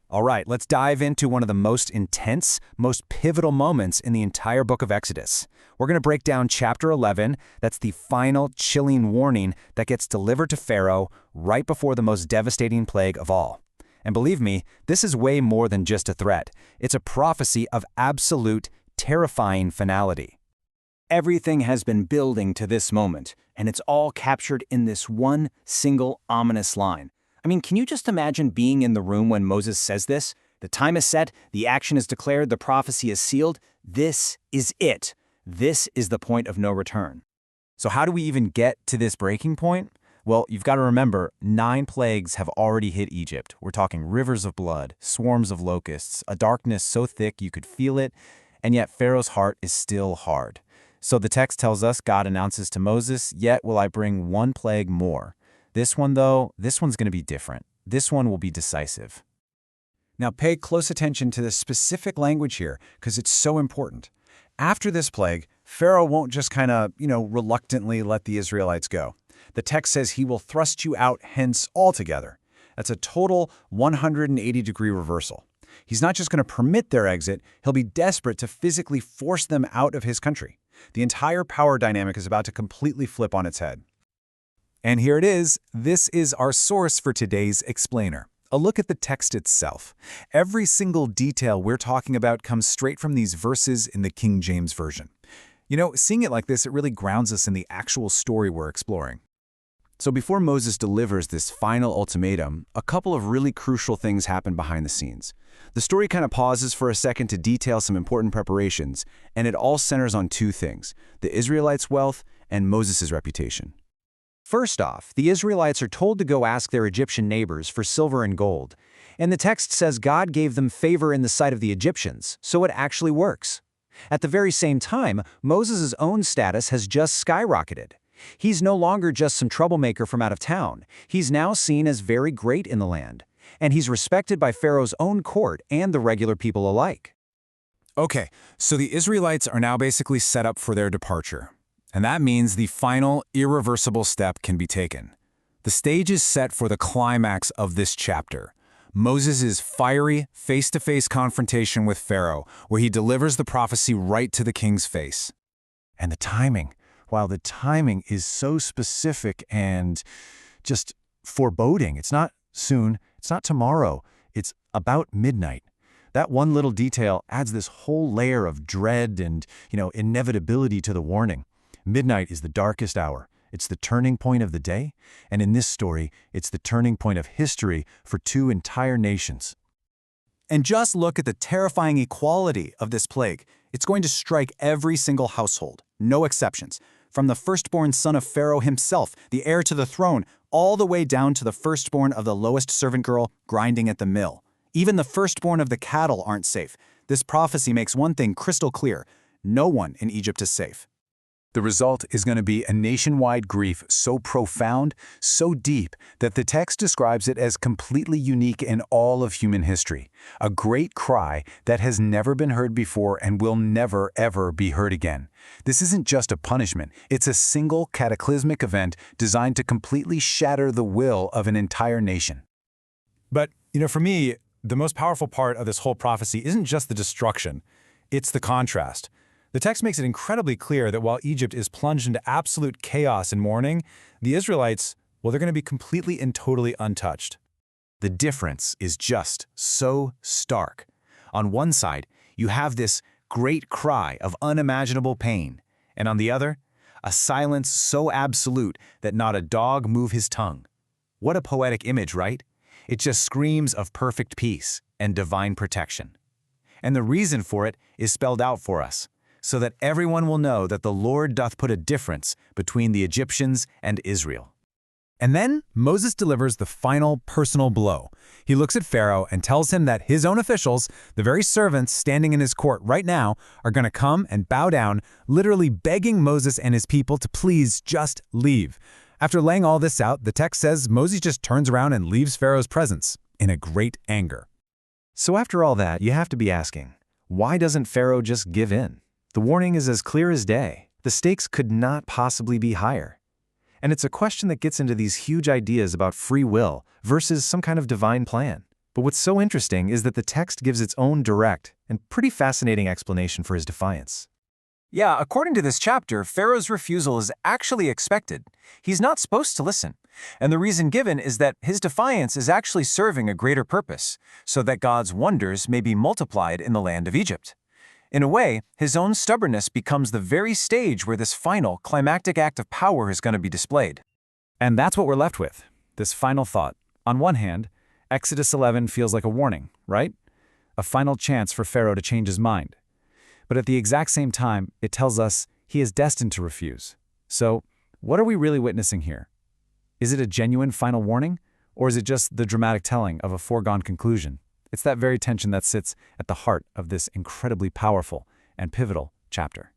All right, let's dive into one of the most intense, most pivotal moments in the entire book of Exodus. We're going to break down chapter 11. That's the final chilling warning that gets delivered to Pharaoh right before the most devastating plague of all. And believe me, this is way more than just a threat. It's a prophecy of absolute, terrifying finality. Everything has been building to this moment, and it's all captured in this one single ominous line. I mean, can you just imagine being in the room when Moses says this? The time is set, the action is declared, the prophecy is sealed. This is it. This is the point of no return. So how do we even get to this breaking point? Well, you've got to remember, 9 plagues have already hit Egypt. We're talking rivers of blood, swarms of locusts, a darkness so thick you could feel it, and yet Pharaoh's heart is still hard. So the text tells us, God announces to Moses, "Yet will I bring one plague more." This one, though, this one's going to be different. This one will be decisive. Now pay close attention to the specific language here, because it's so important. After this plague, Pharaoh won't just reluctantly let the Israelites go. The text says he will thrust you out hence altogether. That's a total 180-degree reversal. He's not just going to permit their exit, he'll be desperate to physically force them out of his country. The entire power dynamic is about to completely flip on its head. And here it is. This is our source for today's explainer. A look at the text itself. Every single detail we're talking about comes straight from these verses in the King James Version. Seeing it like this, it really grounds us in the actual story we're exploring. So before Moses delivers this final ultimatum, a couple of really crucial things happen behind the scenes. The story kind of pauses for a second to detail some important preparations, and it all centers on 2 things: the Israelites' wealth and Moses' reputation. First off, the Israelites are told to go ask their Egyptian neighbors for silver and gold. And the text says God gave them favor in the sight of the Egyptians, so it actually works. At the very same time, Moses' own status has just skyrocketed. He's no longer just some troublemaker from out of town. He's now seen as very great in the land. And he's respected by Pharaoh's own court and the regular people alike. Okay, so the Israelites are now basically set up for their departure. And that means the final, irreversible step can be taken. The stage is set for the climax of this chapter. Moses' fiery, face-to-face confrontation with Pharaoh, where he delivers the prophecy right to the king's face. And the timing. While the timing is so specific and just foreboding. It's not soon, it's not tomorrow, it's about midnight. That one little detail adds this whole layer of dread and, inevitability to the warning. Midnight is the darkest hour. It's the turning point of the day, and in this story, it's the turning point of history for 2 entire nations. And just look at the terrifying equality of this plague. It's going to strike every single household, no exceptions. From the firstborn son of Pharaoh himself, the heir to the throne, all the way down to the firstborn of the lowest servant girl grinding at the mill. Even the firstborn of the cattle aren't safe. This prophecy makes one thing crystal clear: no one in Egypt is safe. The result is going to be a nationwide grief so profound, so deep, that the text describes it as completely unique in all of human history. A great cry that has never been heard before and will never, ever be heard again. This isn't just a punishment. It's a single cataclysmic event designed to completely shatter the will of an entire nation. But, for me, the most powerful part of this whole prophecy isn't just the destruction. It's the contrast. The text makes it incredibly clear that while Egypt is plunged into absolute chaos and mourning, the Israelites, they're going to be completely and totally untouched. The difference is just so stark. On one side, you have this great cry of unimaginable pain, and on the other, a silence so absolute that not a dog move his tongue. What a poetic image, right? It just screams of perfect peace and divine protection. And the reason for it is spelled out for us, so that everyone will know that the Lord doth put a difference between the Egyptians and Israel. And then Moses delivers the final personal blow. He looks at Pharaoh and tells him that his own officials, the very servants standing in his court right now, are going to come and bow down, literally begging Moses and his people to please just leave. After laying all this out, the text says Moses just turns around and leaves Pharaoh's presence in a great anger. So after all that, you have to be asking, why doesn't Pharaoh just give in? The warning is as clear as day. The stakes could not possibly be higher. And it's a question that gets into these huge ideas about free will versus some kind of divine plan. But what's so interesting is that the text gives its own direct and pretty fascinating explanation for his defiance. Yeah, according to this chapter, Pharaoh's refusal is actually expected. He's not supposed to listen. And the reason given is that his defiance is actually serving a greater purpose, so that God's wonders may be multiplied in the land of Egypt. In a way, his own stubbornness becomes the very stage where this final, climactic act of power is going to be displayed. And that's what we're left with, this final thought. On one hand, Exodus 11 feels like a warning, right? A final chance for Pharaoh to change his mind. But at the exact same time, it tells us he is destined to refuse. So, what are we really witnessing here? Is it a genuine final warning, or is it just the dramatic telling of a foregone conclusion? It's that very tension that sits at the heart of this incredibly powerful and pivotal chapter.